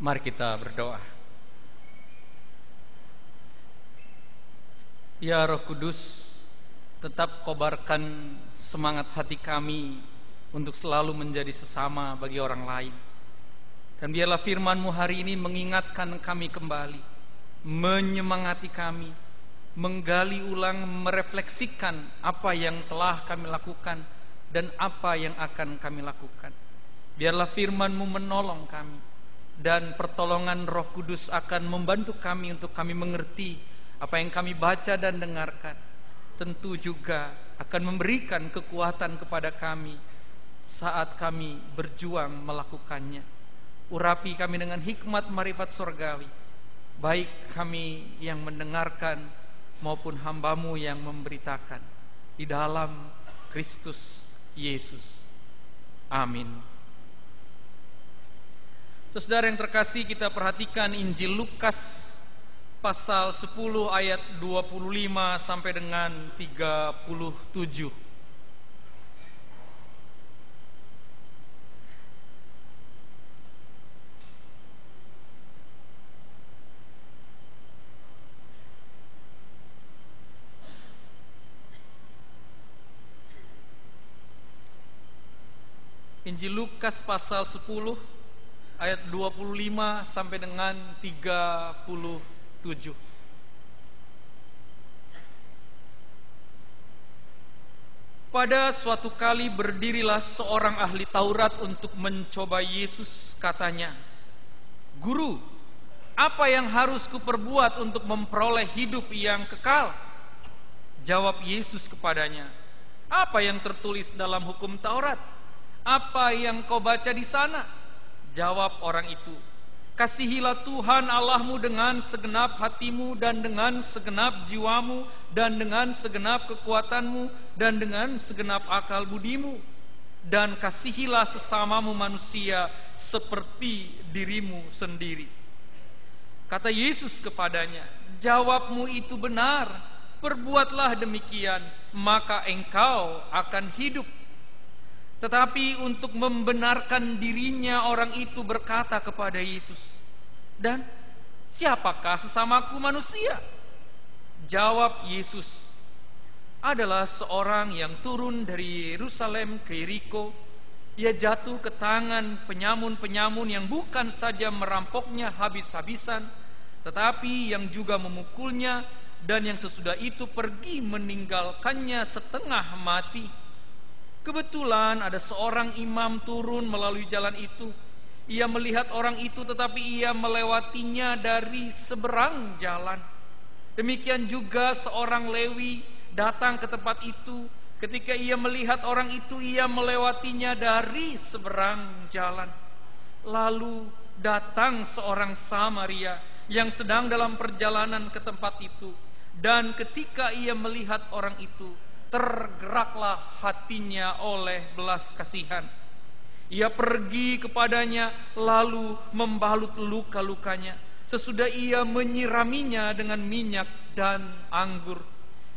Mari kita berdoa. Ya Roh Kudus, tetap kobarkan semangat hati kami untuk selalu menjadi sesama bagi orang lain. Dan biarlah firman-Mu hari ini mengingatkan kami kembali, menyemangati kami, menggali ulang, merefleksikan apa yang telah kami lakukan dan apa yang akan kami lakukan. Biarlah firman-Mu menolong kami, dan pertolongan Roh Kudus akan membantu kami untuk kami mengerti apa yang kami baca dan dengarkan. Tentu juga akan memberikan kekuatan kepada kami saat kami berjuang melakukannya. Urapi kami dengan hikmat marifat surgawi, baik kami yang mendengarkan maupun hamba-Mu yang memberitakan, di dalam Kristus Yesus. Amin. Saudara yang terkasih, kita perhatikan Injil Lukas pasal 10 ayat 25 sampai dengan 37. Injil Lukas pasal 10 ayat 25 sampai dengan 37. Pada suatu kali berdirilah seorang ahli Taurat untuk mencoba Yesus. Katanya, "Guru, apa yang harus kuperbuat untuk memperoleh hidup yang kekal?" Jawab Yesus kepadanya, "Apa yang tertulis dalam hukum Taurat? Apa yang kau baca di sana?" Jawab orang itu, "Kasihilah Tuhan Allahmu dengan segenap hatimu dan dengan segenap jiwamu dan dengan segenap kekuatanmu dan dengan segenap akal budimu. Dan kasihilah sesamamu manusia seperti dirimu sendiri." Kata Yesus kepadanya, "Jawabmu itu benar. Perbuatlah demikian, maka engkau akan hidup." Tetapi untuk membenarkan dirinya, orang itu berkata kepada Yesus, "Dan siapakah sesamaku manusia?" Jawab Yesus, "Adalah seorang yang turun dari Yerusalem ke Yeriko. Ia jatuh ke tangan penyamun-penyamun yang bukan saja merampoknya habis-habisan, tetapi yang juga memukulnya, dan yang sesudah itu pergi meninggalkannya setengah mati. Kebetulan ada seorang imam turun melalui jalan itu. Ia melihat orang itu, tetapi ia melewatinya dari seberang jalan. Demikian juga seorang Lewi datang ke tempat itu. Ketika ia melihat orang itu, ia melewatinya dari seberang jalan. Lalu datang seorang Samaria yang sedang dalam perjalanan ke tempat itu. Dan ketika ia melihat orang itu, tergeraklah hatinya oleh belas kasihan. Ia pergi kepadanya lalu membalut luka-lukanya. Sesudah ia menyiraminya dengan minyak dan anggur.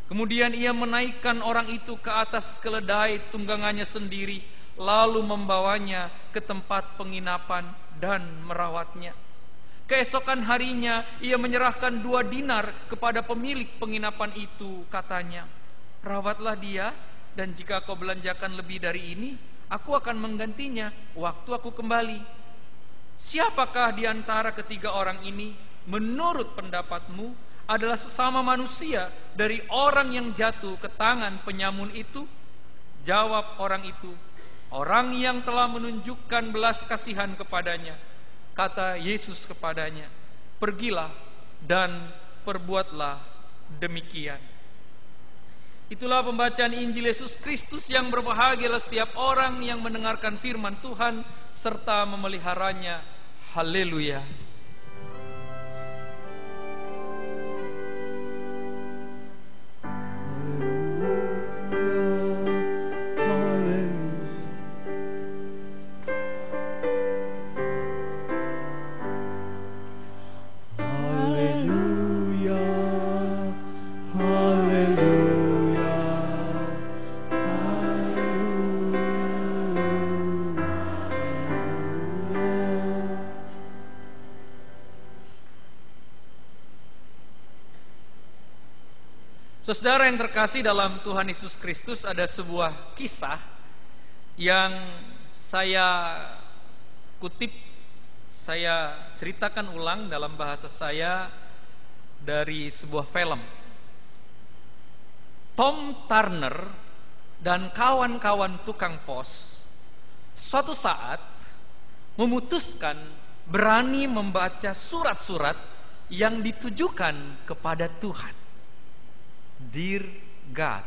Kemudian ia menaikkan orang itu ke atas keledai tunggangannya sendiri, lalu membawanya ke tempat penginapan dan merawatnya. Keesokan harinya ia menyerahkan 2 dinar kepada pemilik penginapan itu. Katanya, "Rawatlah dia, dan jika kau belanjakan lebih dari ini, aku akan menggantinya waktu aku kembali." Siapakah di antara ketiga orang ini menurut pendapatmu adalah sesama manusia dari orang yang jatuh ke tangan penyamun itu? Jawab orang itu, "Orang yang telah menunjukkan belas kasihan kepadanya." Kata Yesus kepadanya, "Pergilah dan perbuatlah demikian." Itulah pembacaan Injil Yesus Kristus. Yang berbahagialah setiap orang yang mendengarkan firman Tuhan serta memeliharanya. Haleluya. Saudara yang terkasih dalam Tuhan Yesus Kristus, ada sebuah kisah yang saya kutip, saya ceritakan ulang dalam bahasa saya dari sebuah film. Tom Turner dan kawan-kawan tukang pos suatu saat memutuskan berani membaca surat-surat yang ditujukan kepada Tuhan. Dear God.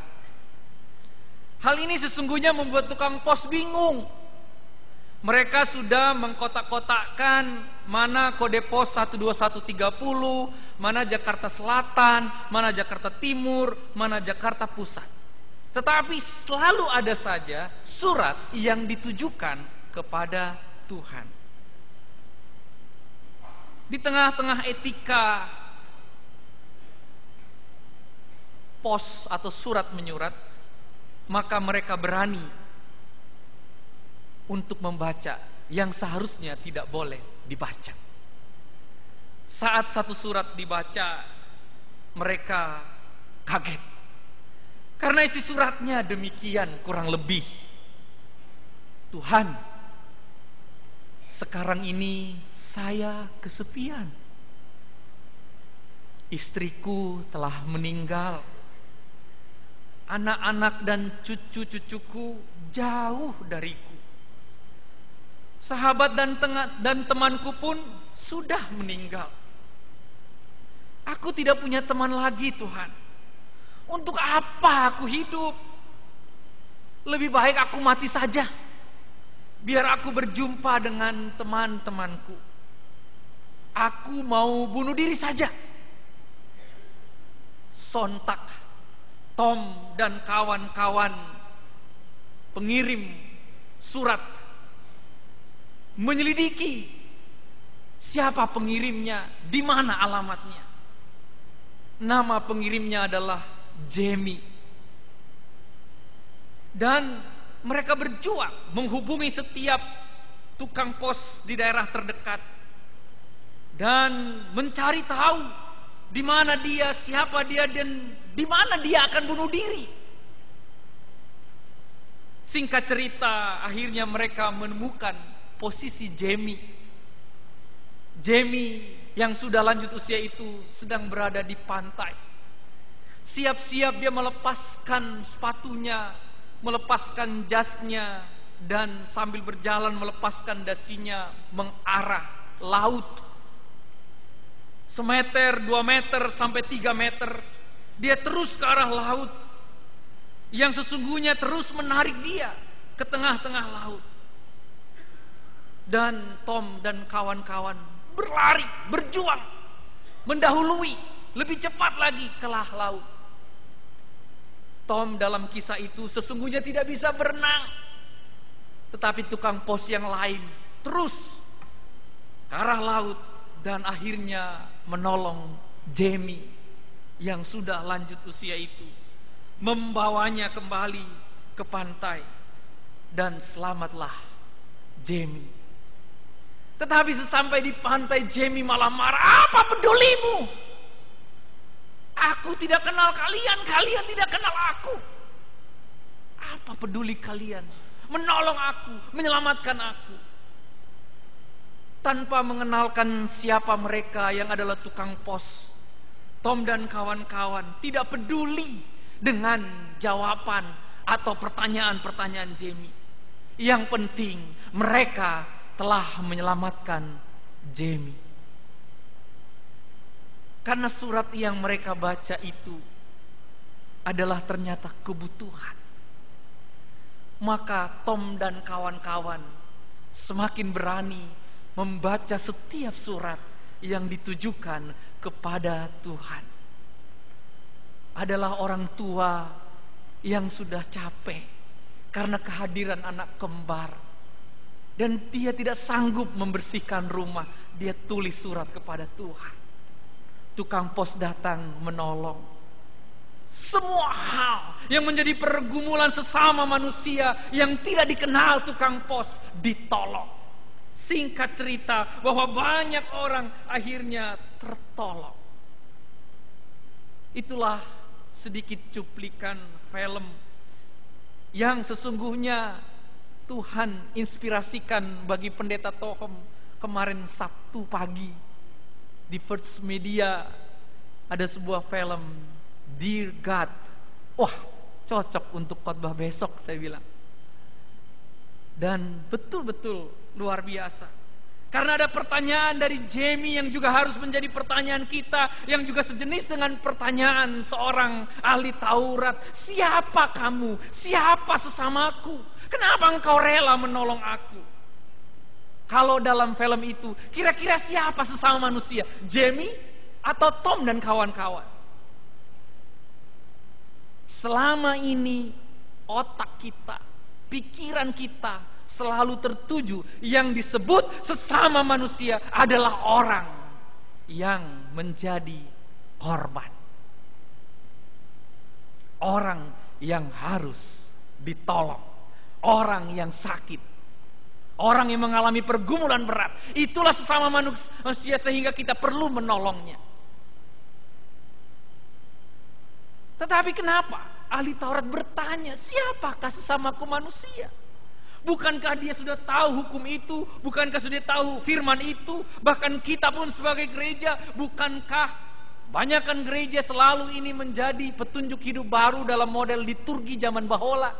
Hal ini sesungguhnya membuat tukang pos bingung. Mereka sudah mengkotak-kotakkan mana kode pos 12130, mana Jakarta Selatan, mana Jakarta Timur, mana Jakarta Pusat. Tetapi selalu ada saja surat yang ditujukan kepada Tuhan. Di tengah-tengah etika pos atau surat menyurat, maka mereka berani untuk membaca yang seharusnya tidak boleh dibaca. Saat satu surat dibaca, mereka kaget karena isi suratnya demikian kurang lebih. Tuhan, sekarang ini saya kesepian. Istriku telah meninggal. Anak-anak dan cucu-cucuku jauh dariku. Sahabat dan temanku pun sudah meninggal. Aku tidak punya teman lagi, Tuhan. Untuk apa aku hidup? Lebih baik aku mati saja, biar aku berjumpa dengan teman-temanku. Aku mau bunuh diri saja. Sontak Tom dan kawan-kawan pengirim surat menyelidiki siapa pengirimnya, di mana alamatnya. Nama pengirimnya adalah Jamie. Dan mereka berjuang menghubungi setiap tukang pos di daerah terdekat dan mencari tahu di mana dia, siapa dia, dan di mana dia akan bunuh diri. Singkat cerita, akhirnya mereka menemukan posisi Jamie. Jamie yang sudah lanjut usia itu sedang berada di pantai. Siap-siap dia melepaskan sepatunya, melepaskan jasnya, dan sambil berjalan melepaskan dasinya mengarah laut. Semeter, 2 meter, sampai 3 meter dia terus ke arah laut yang sesungguhnya terus menarik dia ke tengah-tengah laut. Dan Tom dan kawan-kawan berlari, berjuang, mendahului lebih cepat lagi ke laut. Tom dalam kisah itu sesungguhnya tidak bisa berenang, tetapi tukang pos yang lain terus ke arah laut dan akhirnya menolong Jamie yang sudah lanjut usia itu, membawanya kembali ke pantai, dan selamatlah Jamie. Tetapi sesampai di pantai, Jamie malah marah. Apa pedulimu? Aku tidak kenal kalian, kalian tidak kenal aku. Apa peduli kalian menolong aku, menyelamatkan aku, tanpa mengenalkan siapa mereka yang adalah tukang pos? Tom dan kawan-kawan tidak peduli dengan jawaban atau pertanyaan-pertanyaan Jamie. Yang penting mereka telah menyelamatkan Jamie. Karena surat yang mereka baca itu adalah ternyata kebutuhan. Maka Tom dan kawan-kawan semakin berani membaca setiap surat yang ditujukan kepada Tuhan. Adalah orang tua yang sudah capek karena kehadiran anak kembar, dan dia tidak sanggup membersihkan rumah. Dia tulis surat kepada Tuhan. Tukang pos datang menolong. Semua hal yang menjadi pergumulan sesama manusia yang tidak dikenal tukang pos ditolong. Singkat cerita, bahwa banyak orang akhirnya tertolong. Itulah sedikit cuplikan film yang sesungguhnya Tuhan inspirasikan bagi Pendeta Tohom kemarin Sabtu pagi. Di First Media ada sebuah film, Dear God. Wah, cocok untuk khotbah besok, saya bilang. Dan betul-betul luar biasa. Karena ada pertanyaan dari Jamie yang juga harus menjadi pertanyaan kita, yang juga sejenis dengan pertanyaan seorang ahli Taurat. Siapa kamu? Siapa sesamaku? Kenapa engkau rela menolong aku? Kalau dalam film itu, kira-kira siapa sesama manusia? Jamie atau Tom dan kawan-kawan? Selama ini otak kita, pikiran kita selalu tertuju yang disebut sesama manusia adalah orang yang menjadi korban, orang yang harus ditolong, orang yang sakit, orang yang mengalami pergumulan berat. Itulah sesama manusia sehingga kita perlu menolongnya. Tetapi kenapa ahli Taurat bertanya, siapakah sesamaku manusia? Bukankah dia sudah tahu hukum itu? Bukankah sudah tahu firman itu? Bahkan kita pun sebagai gereja, bukankah banyakkan gereja selalu ini menjadi petunjuk hidup baru dalam model liturgi zaman Bahola?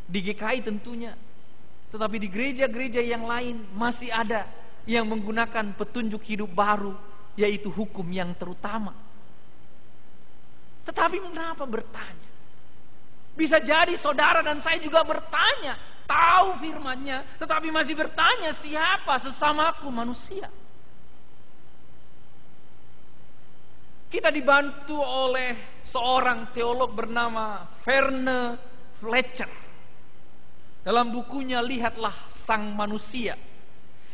Di GKI tentunya. Tetapi di gereja-gereja yang lain masih ada yang menggunakan petunjuk hidup baru, yaitu hukum yang terutama. Tetapi mengapa bertanya? Bisa jadi saudara dan saya juga bertanya, tahu firman-Nya, tetapi masih bertanya, siapa sesamaku manusia? Kita dibantu oleh seorang teolog bernama Verne Fletcher. Dalam bukunya Lihatlah Sang Manusia,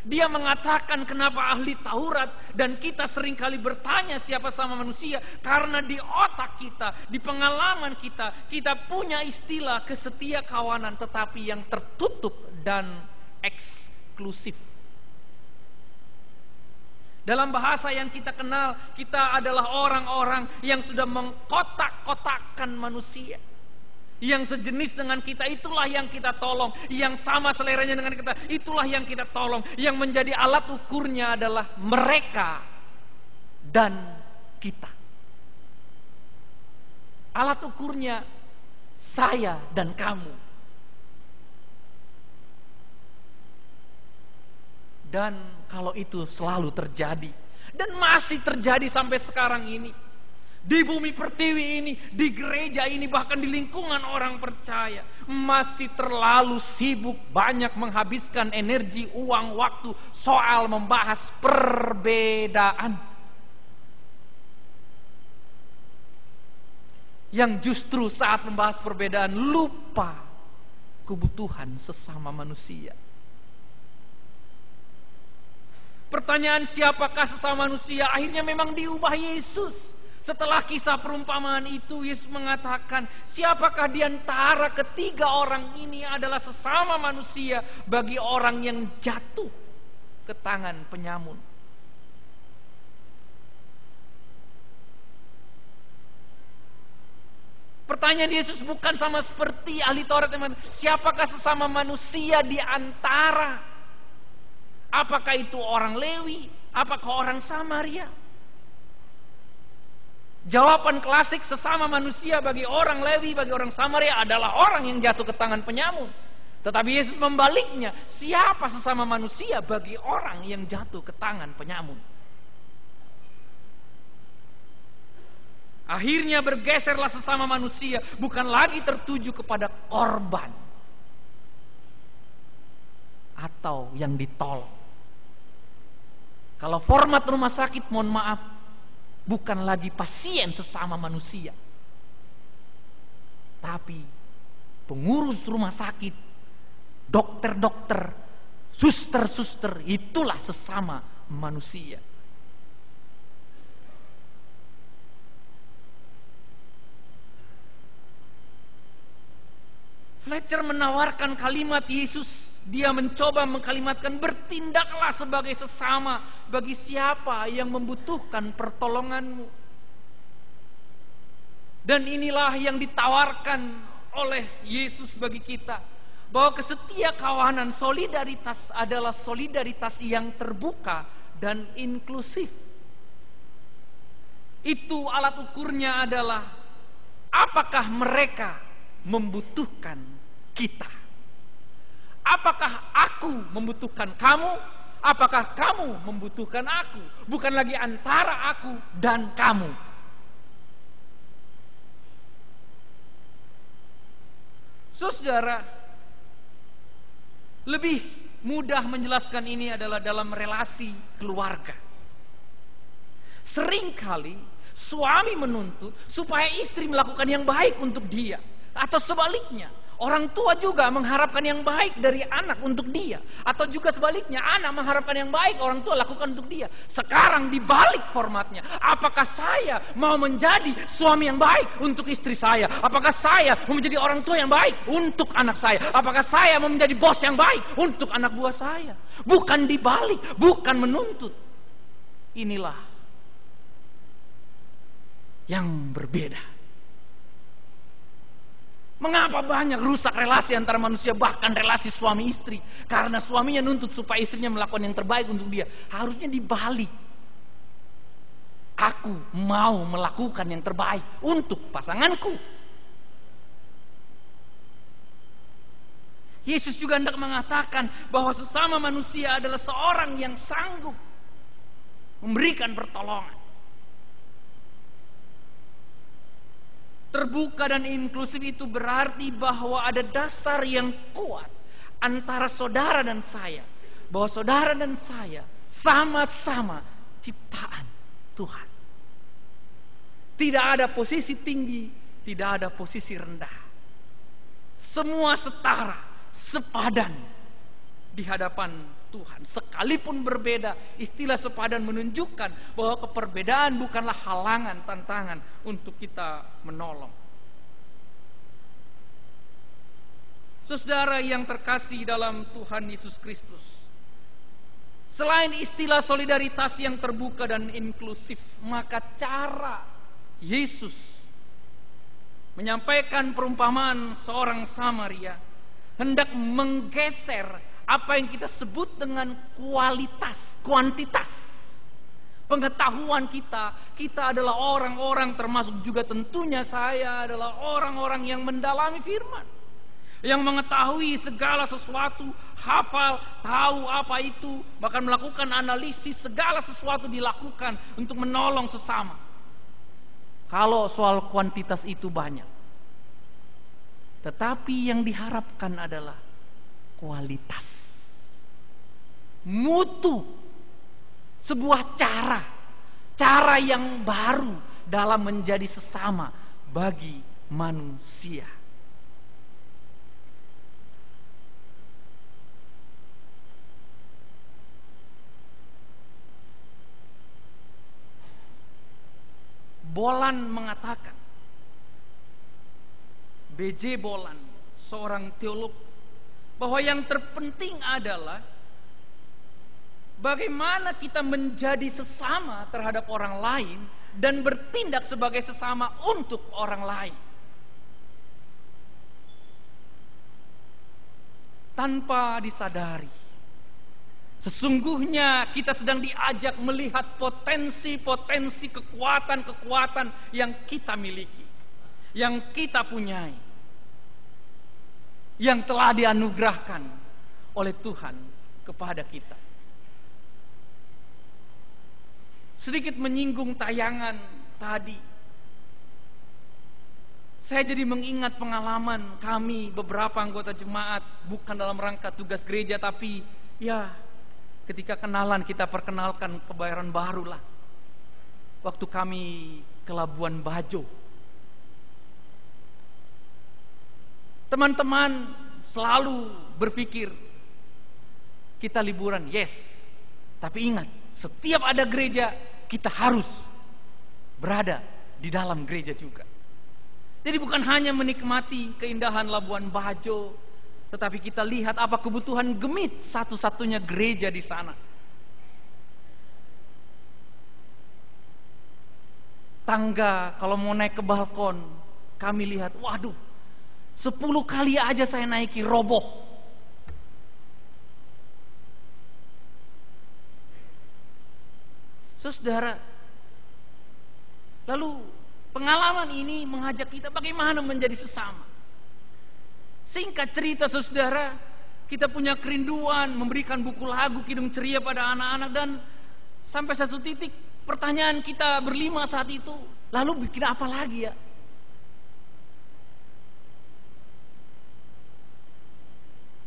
dia mengatakan kenapa ahli Taurat dan kita seringkali bertanya siapa sama manusia, karena di otak kita, di pengalaman kita, kita punya istilah kesetia kawanan tetapi yang tertutup dan eksklusif. Dalam bahasa yang kita kenal, kita adalah orang-orang yang sudah mengkotak-kotakkan manusia. Yang sejenis dengan kita, itulah yang kita tolong. Yang sama seleranya dengan kita, itulah yang kita tolong. Yang menjadi alat ukurnya adalah mereka dan kita. Alat ukurnya saya dan kamu. Dan kalau itu selalu terjadi, dan masih terjadi sampai sekarang ini, di bumi pertiwi ini, di gereja ini, bahkan di lingkungan orang percaya, masih terlalu sibuk banyak menghabiskan energi, uang, waktu soal membahas perbedaan. Yang justru saat membahas perbedaan lupa kebutuhan sesama manusia. Pertanyaan siapakah sesama manusia akhirnya memang diubah Yesus. Setelah kisah perumpamaan itu, Yesus mengatakan, siapakah di antara ketiga orang ini adalah sesama manusia bagi orang yang jatuh ke tangan penyamun. Pertanyaan Yesus bukan sama seperti ahli Taurat, siapakah sesama manusia di antara? Apakah itu orang Lewi? Apakah orang Samaria? Jawaban klasik sesama manusia bagi orang Lewi, bagi orang Samaria adalah orang yang jatuh ke tangan penyamun. Tetapi Yesus membaliknya, siapa sesama manusia bagi orang yang jatuh ke tangan penyamun? Akhirnya bergeserlah sesama manusia, bukan lagi tertuju kepada korban atau yang ditolong. Kalau format rumah sakit, mohon maaf, bukan lagi pasien sesama manusia, tapi pengurus rumah sakit, dokter-dokter, suster-suster, itulah sesama manusia. Fletcher menawarkan kalimat Yesus. Dia mencoba mengkalimatkan, bertindaklah sebagai sesama bagi siapa yang membutuhkan pertolonganmu. Dan inilah yang ditawarkan oleh Yesus bagi kita, bahwa kesetiakawanan, solidaritas adalah solidaritas yang terbuka dan inklusif. Itu alat ukurnya adalah apakah mereka membutuhkan kita. Apakah aku membutuhkan kamu? Apakah kamu membutuhkan aku? Bukan lagi antara aku dan kamu. Saudara, lebih mudah menjelaskan ini adalah dalam relasi keluarga. Seringkali suami menuntut supaya istri melakukan yang baik untuk dia, atau sebaliknya, orang tua juga mengharapkan yang baik dari anak untuk dia, atau juga sebaliknya, anak mengharapkan yang baik orang tua lakukan untuk dia. Sekarang dibalik formatnya, apakah saya mau menjadi suami yang baik untuk istri saya? Apakah saya mau menjadi orang tua yang baik untuk anak saya? Apakah saya mau menjadi bos yang baik untuk anak buah saya? Bukan dibalik, bukan menuntut. Inilah yang berbeda. Mengapa banyak rusak relasi antara manusia, bahkan relasi suami istri? Karena suaminya nuntut supaya istrinya melakukan yang terbaik untuk dia. Harusnya dibalik. Aku mau melakukan yang terbaik untuk pasanganku. Yesus juga hendak mengatakan bahwa sesama manusia adalah seorang yang sanggup memberikan pertolongan. Terbuka dan inklusif itu berarti bahwa ada dasar yang kuat antara saudara dan saya, bahwa saudara dan saya sama-sama ciptaan Tuhan. Tidak ada posisi tinggi, tidak ada posisi rendah. Semua setara, sepadan di hadapan Tuhan. Sekalipun berbeda, istilah sepadan menunjukkan bahwa keperbedaan bukanlah halangan, tantangan untuk kita menolong. Saudara yang terkasih dalam Tuhan Yesus Kristus, selain istilah solidaritas yang terbuka dan inklusif, maka cara Yesus menyampaikan perumpamaan seorang Samaria hendak menggeser apa yang kita sebut dengan kualitas, kuantitas pengetahuan kita. Kita adalah orang-orang, termasuk juga tentunya saya, adalah orang-orang yang mendalami firman, yang mengetahui segala sesuatu, hafal, tahu apa itu, bahkan melakukan analisis. Segala sesuatu dilakukan untuk menolong sesama. Kalau soal kuantitas itu banyak, tetapi yang diharapkan adalah kualitas, mutu, sebuah cara yang baru dalam menjadi sesama bagi manusia. Bolan mengatakan, B.J. Bolan, seorang teolog, bahwa yang terpenting adalah bagaimana kita menjadi sesama terhadap orang lain dan bertindak sebagai sesama untuk orang lain. Tanpa disadari, sesungguhnya kita sedang diajak melihat potensi-potensi kekuatan-kekuatan yang kita miliki, yang kita punyai, yang telah dianugerahkan oleh Tuhan kepada kita. Sedikit menyinggung tayangan tadi, saya jadi mengingat pengalaman kami beberapa anggota jemaat, bukan dalam rangka tugas gereja, tapi ya ketika kenalan, kita perkenalkan Kebayoran Baru lah. Waktu kami ke Labuan Bajo, teman-teman selalu berpikir kita liburan, yes, tapi ingat, setiap ada gereja kita harus berada di dalam gereja juga. Jadi bukan hanya menikmati keindahan Labuan Bajo, tetapi kita lihat apa kebutuhan gemit satu-satunya gereja di sana. 2 tangga, kalau mau naik ke balkon, kami lihat, waduh, 10 kali aja saya naiki roboh. Saudara, lalu pengalaman ini mengajak kita bagaimana menjadi sesama. Singkat cerita saudara, kita punya kerinduan memberikan buku lagu Kidung Ceria pada anak-anak, dan sampai satu titik pertanyaan kita berlima saat itu, lalu bikin apa lagi ya?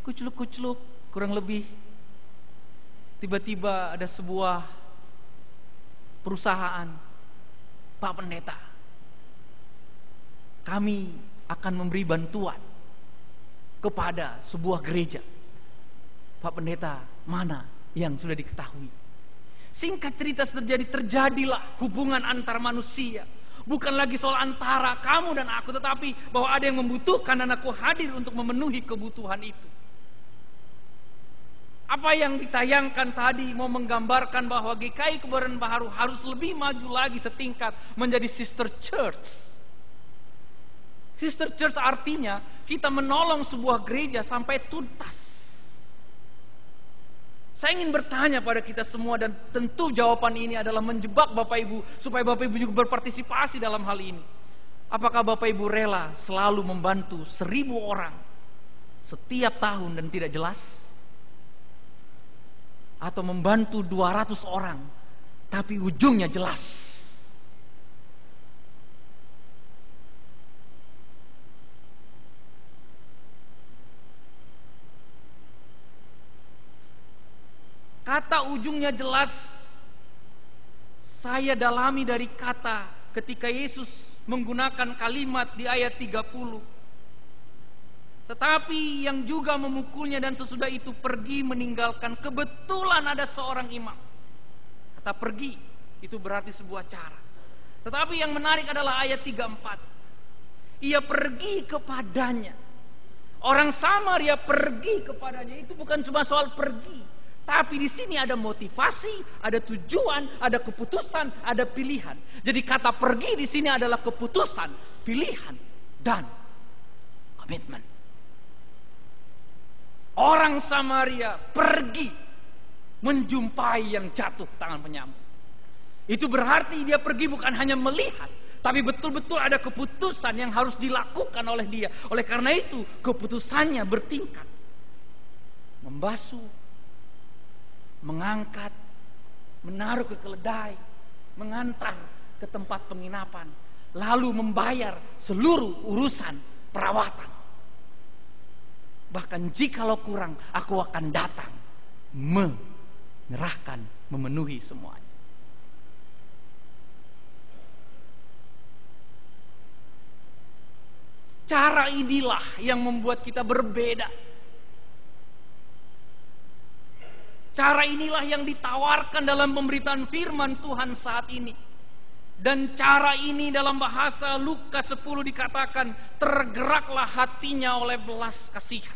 Kucluk-kucluk kurang lebih, tiba-tiba ada sebuah perusahaan, Pak Pendeta, kami akan memberi bantuan kepada sebuah gereja. Pak Pendeta, mana yang sudah diketahui? Singkat cerita terjadilah hubungan antar manusia. Bukan lagi soal antara kamu dan aku, tetapi bahwa ada yang membutuhkan dan aku hadir untuk memenuhi kebutuhan itu. Apa yang ditayangkan tadi mau menggambarkan bahwa GKI Kebayoran Baru harus lebih maju lagi setingkat menjadi sister church. Sister church artinya kita menolong sebuah gereja sampai tuntas. Saya ingin bertanya pada kita semua, dan tentu jawaban ini adalah menjebak Bapak Ibu supaya Bapak Ibu juga berpartisipasi dalam hal ini. Apakah Bapak Ibu rela selalu membantu 1000 orang setiap tahun dan tidak jelas? Atau membantu 200 orang tapi ujungnya jelas? Kata ujungnya jelas saya dalami dari kata ketika Yesus menggunakan kalimat di ayat 30. Tetapi yang juga memukulnya dan sesudah itu pergi meninggalkan. Kebetulan ada seorang imam. Kata pergi itu berarti sebuah cara. Tetapi yang menarik adalah ayat 34. Ia pergi kepadanya. Orang Samaria pergi kepadanya. Itu bukan cuma soal pergi, tapi di sini ada motivasi, ada tujuan, ada keputusan, ada pilihan. Jadi kata pergi di sini adalah keputusan, pilihan, dan komitmen. Orang Samaria pergi menjumpai yang jatuh ke tangan penyambut. Itu berarti dia pergi bukan hanya melihat, tapi betul-betul ada keputusan yang harus dilakukan oleh dia. Oleh karena itu keputusannya bertingkat. Membasuh, mengangkat, menaruh ke keledai, mengantar ke tempat penginapan, lalu membayar seluruh urusan perawatan. Bahkan jikalau kurang, aku akan datang menyerahkan, memenuhi semuanya. Cara inilah yang membuat kita berbeda. Cara inilah yang ditawarkan dalam pemberitaan firman Tuhan saat ini. Dan cara ini dalam bahasa Lukas 10 dikatakan, tergeraklah hatinya oleh belas kasihan.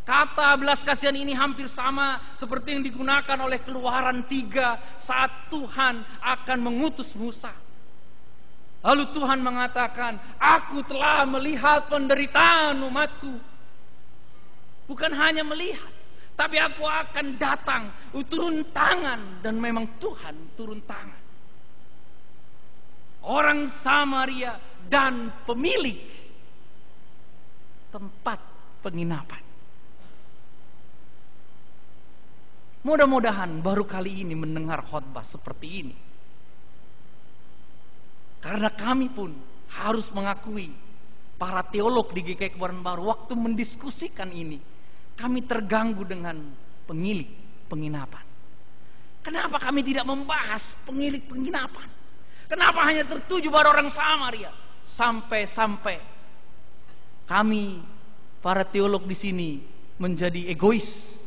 Kata belas kasihan ini hampir sama seperti yang digunakan oleh Keluaran 3 saat Tuhan akan mengutus Musa. Lalu Tuhan mengatakan, aku telah melihat penderitaan umatku. Bukan hanya melihat, tapi aku akan datang, turun tangan. Dan memang Tuhan turun tangan. Orang Samaria dan pemilik tempat penginapan. Mudah-mudahan baru kali ini mendengar khotbah seperti ini. Karena kami pun harus mengakui, para teolog di GKI Kebayoran Baru waktu mendiskusikan ini, kami terganggu dengan pemilik penginapan. Kenapa kami tidak membahas pemilik penginapan? Kenapa hanya tertuju pada orang Samaria? Sampai-sampai kami para teolog di sini menjadi egois.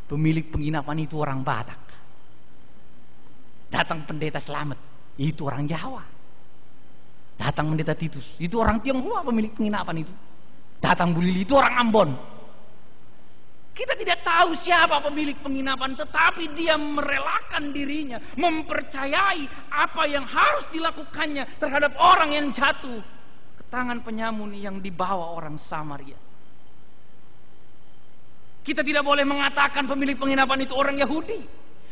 Pemilik penginapan itu orang Batak. Datang pendeta Slamet, itu orang Jawa. Datang pendeta Titus, itu orang Tionghoa pemilik penginapan itu. Datang Bu Lili, itu orang Ambon. Kita tidak tahu siapa pemilik penginapan, tetapi dia merelakan dirinya, mempercayai apa yang harus dilakukannya terhadap orang yang jatuh ke tangan penyamun yang dibawa orang Samaria. Kita tidak boleh mengatakan pemilik penginapan itu orang Yahudi.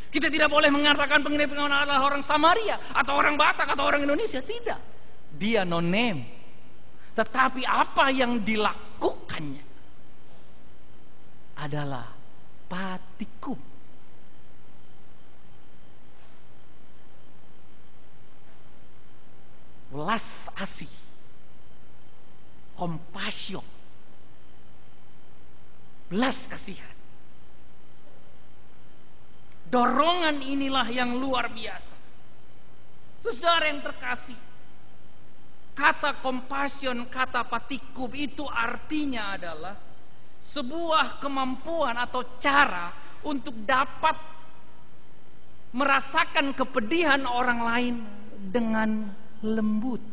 Kita tidak boleh mengatakan pemilik penginapan adalah orang Samaria atau orang Batak atau orang Indonesia. Tidak. Dia no name. Tetapi apa yang dilakukannya adalah patikum. Welas asih, compassion, belas kasihan. Dorongan inilah yang luar biasa. Saudara yang terkasih, kata compassion, kata patikum itu artinya adalah sebuah kemampuan atau cara untuk dapat merasakan kepedihan orang lain dengan lembut.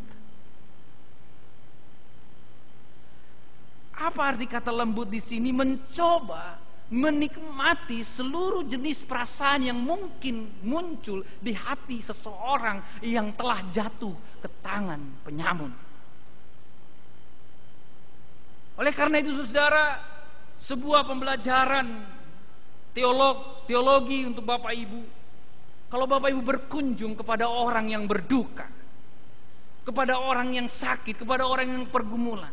Apa arti kata lembut di sini? Mencoba menikmati seluruh jenis perasaan yang mungkin muncul di hati seseorang yang telah jatuh ke tangan penyamun. Oleh karena itu saudara, sebuah pembelajaran teologi untuk Bapak Ibu. Kalau Bapak Ibu berkunjung kepada orang yang berduka, kepada orang yang sakit, kepada orang yang pergumulan,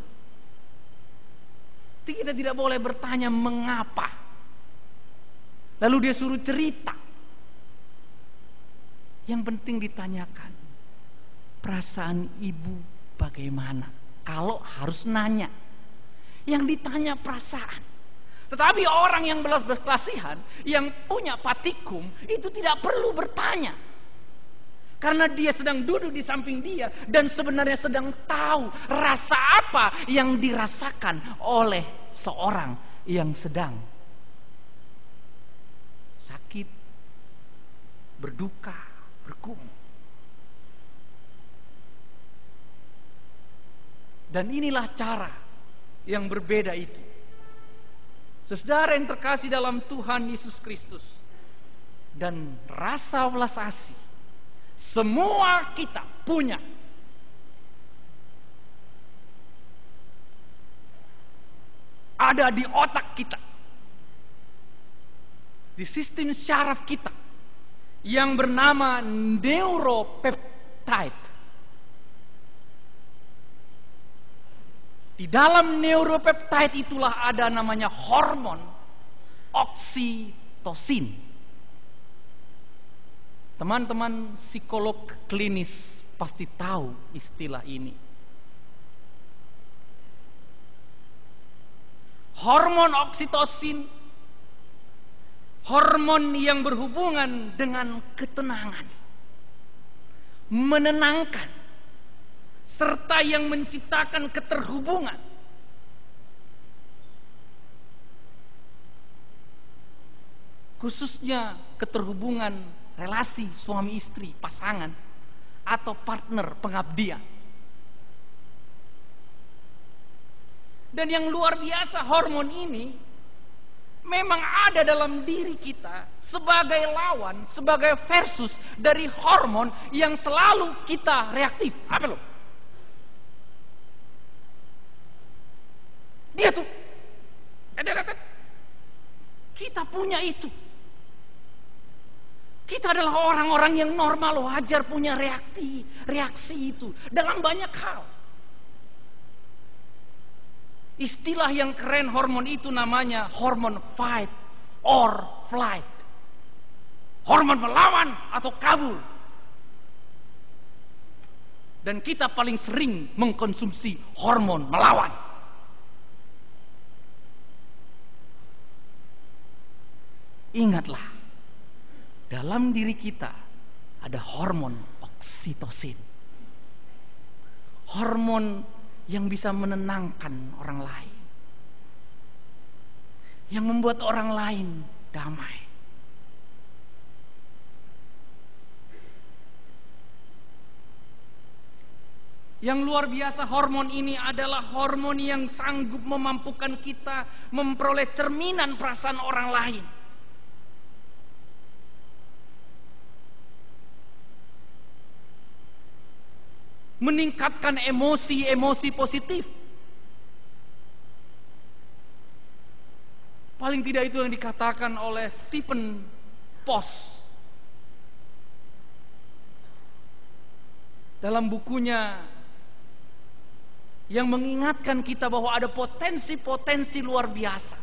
kita tidak boleh bertanya mengapa, lalu dia suruh cerita. Yang penting ditanyakan, perasaan ibu bagaimana? Kalau harus nanya, yang ditanya perasaan. Tetapi orang yang belas kasihan, yang punya patikum, itu tidak perlu bertanya. Karena dia sedang duduk di samping dia dan sebenarnya sedang tahu rasa apa yang dirasakan oleh seorang yang sedang sakit, berduka, bergumul. Dan inilah cara yang berbeda itu. Saudara yang terkasih dalam Tuhan Yesus Kristus, dan rasa welas asih semua kita punya. Ada di otak kita, di sistem syaraf kita yang bernama neuropeptide. Di dalam neuropeptide itulah ada namanya hormon oksitosin. Teman-teman psikolog klinis pasti tahu istilah ini. Hormon oksitosin, hormon yang berhubungan dengan ketenangan, menenangkan, serta yang menciptakan keterhubungan. Khususnya keterhubungan relasi suami istri, pasangan, atau partner pengabdian. Dan yang luar biasa, hormon ini memang ada dalam diri kita sebagai lawan, sebagai versus dari hormon yang selalu kita reaktif. Apa loh? Dia tuh, kita punya itu. Kita adalah orang-orang yang normal, wajar punya reaksi itu dalam banyak hal. Istilah yang keren hormon itu namanya hormon fight or flight. Hormon melawan atau kabur. Dan kita paling sering mengkonsumsi hormon melawan. Ingatlah, dalam diri kita ada hormon oksitosin. Hormon yang bisa menenangkan orang lain, yang membuat orang lain damai. Yang luar biasa, hormon ini adalah hormon yang sanggup memampukan kita memperoleh cerminan perasaan orang lain. Meningkatkan emosi-emosi positif. Paling tidak itu yang dikatakan oleh Stephen Post dalam bukunya, yang mengingatkan kita bahwa ada potensi-potensi luar biasa.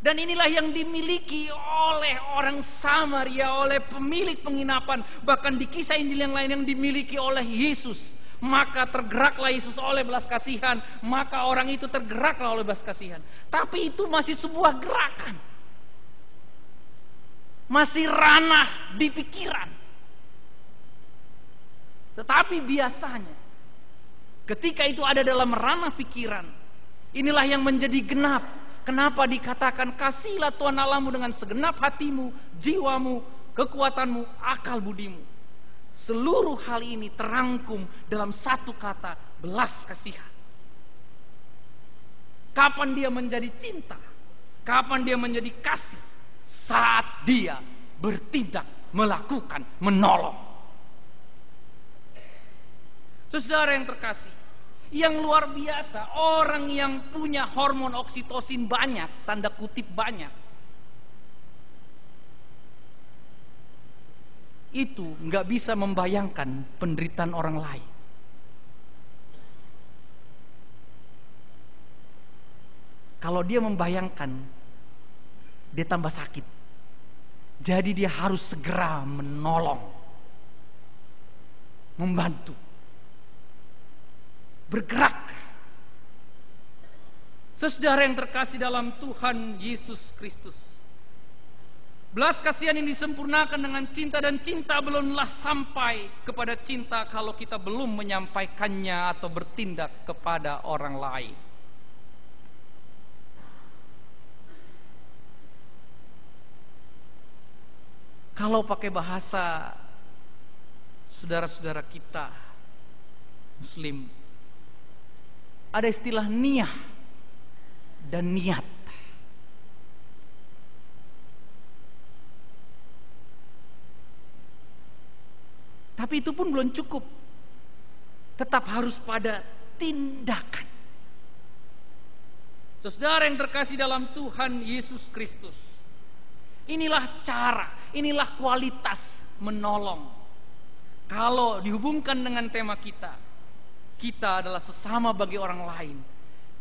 Dan inilah yang dimiliki oleh orang Samaria, oleh pemilik penginapan, bahkan di kisah Injil yang lain yang dimiliki oleh Yesus. Maka tergeraklah Yesus oleh belas kasihan, maka orang itu tergeraklah oleh belas kasihan. Tapi itu masih sebuah gerakan, masih ranah di pikiran. Tetapi biasanya ketika itu ada dalam ranah pikiran, inilah yang menjadi genap. Kenapa dikatakan kasihilah Tuhan Allahmu dengan segenap hatimu, jiwamu, kekuatanmu, akal budimu. Seluruh hal ini terangkum dalam satu kata, belas kasihan. Kapan dia menjadi cinta? Kapan dia menjadi kasih? Saat dia bertindak, melakukan, menolong. Saudara yang terkasih, yang luar biasa, orang yang punya hormon oksitosin banyak, tanda kutip banyak, itu nggak bisa membayangkan penderitaan orang lain. Kalau dia membayangkan, dia tambah sakit. Jadi dia harus segera menolong, membantu, bergerak. Saudara yang terkasih dalam Tuhan Yesus Kristus, belas kasihan ini disempurnakan dengan cinta, dan cinta belumlah sampai kepada cinta kalau kita belum menyampaikannya atau bertindak kepada orang lain. Kalau pakai bahasa saudara-saudara kita Muslim, ada istilah niyah dan niat. Tapi itu pun belum cukup. Tetap harus pada tindakan. Saudara yang terkasih dalam Tuhan Yesus Kristus, inilah cara, inilah kualitas menolong. Kalau dihubungkan dengan tema kita, kita adalah sesama bagi orang lain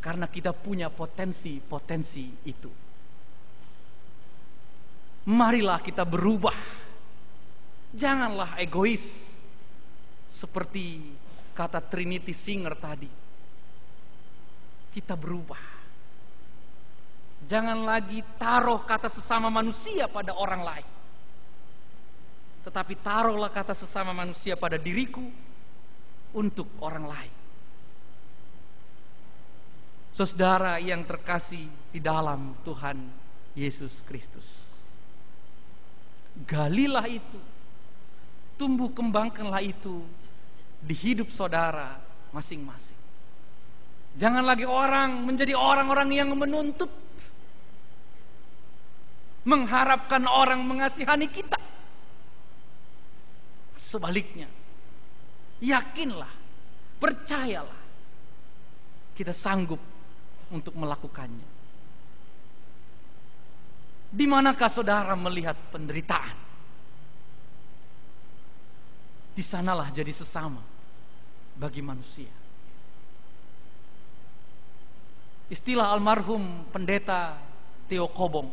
karena kita punya potensi-potensi itu. Marilah kita berubah. Janganlah egois seperti kata Trinity Singer tadi. Kita berubah. Jangan lagi taruh kata sesama manusia pada orang lain, tetapi taruhlah kata sesama manusia pada diriku untuk orang lain. Saudara yang terkasih di dalam Tuhan Yesus Kristus, galilah itu, tumbuh kembangkanlah itu di hidup saudara masing-masing. Jangan lagi orang menjadi orang-orang yang menuntut, mengharapkan orang mengasihani kita. Sebaliknya, yakinlah, percayalah, kita sanggup untuk melakukannya. Di manakah saudara melihat penderitaan? Di sanalah jadi sesama bagi manusia. Istilah almarhum pendeta Theo Kobong,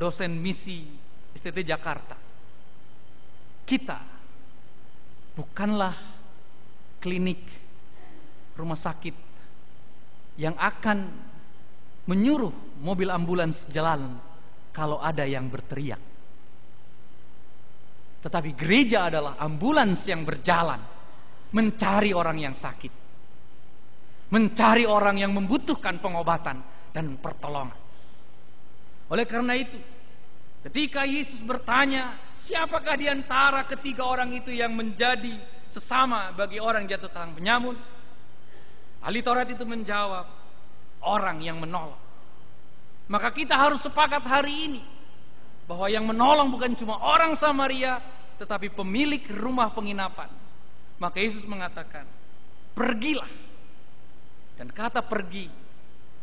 dosen misi STT Jakarta, kita bukanlah klinik, rumah sakit yang akan menyuruh mobil ambulans jalan kalau ada yang berteriak. Tetapi gereja adalah ambulans yang berjalan mencari orang yang sakit, mencari orang yang membutuhkan pengobatan dan pertolongan. Oleh karena itu, ketika Yesus bertanya, siapakah di antara ketiga orang itu yang menjadi sesama bagi orang jatuh tangan penyamun? Ahli Taurat itu menjawab, orang yang menolong. Maka kita harus sepakat hari ini bahwa yang menolong bukan cuma orang Samaria, tetapi pemilik rumah penginapan. Maka Yesus mengatakan, pergilah. Dan kata pergi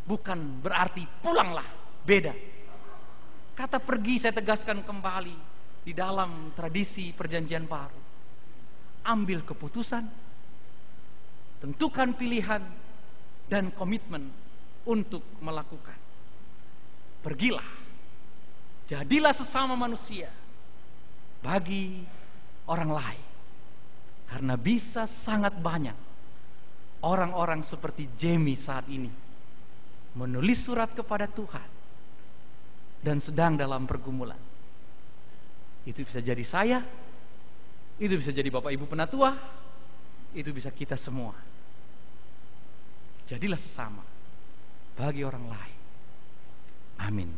bukan berarti pulanglah, beda. Kata pergi saya tegaskan kembali di dalam tradisi perjanjian baru. Ambil keputusan, tentukan pilihan dan komitmen untuk melakukan. Pergilah, jadilah sesama manusia bagi orang lain. Karena bisa sangat banyak orang-orang seperti Jamie saat ini menulis surat kepada Tuhan dan sedang dalam pergumulan. Itu bisa jadi saya, itu bisa jadi Bapak Ibu penatua, itu bisa kita semua. Jadilah sesama bagi orang lain. Amin.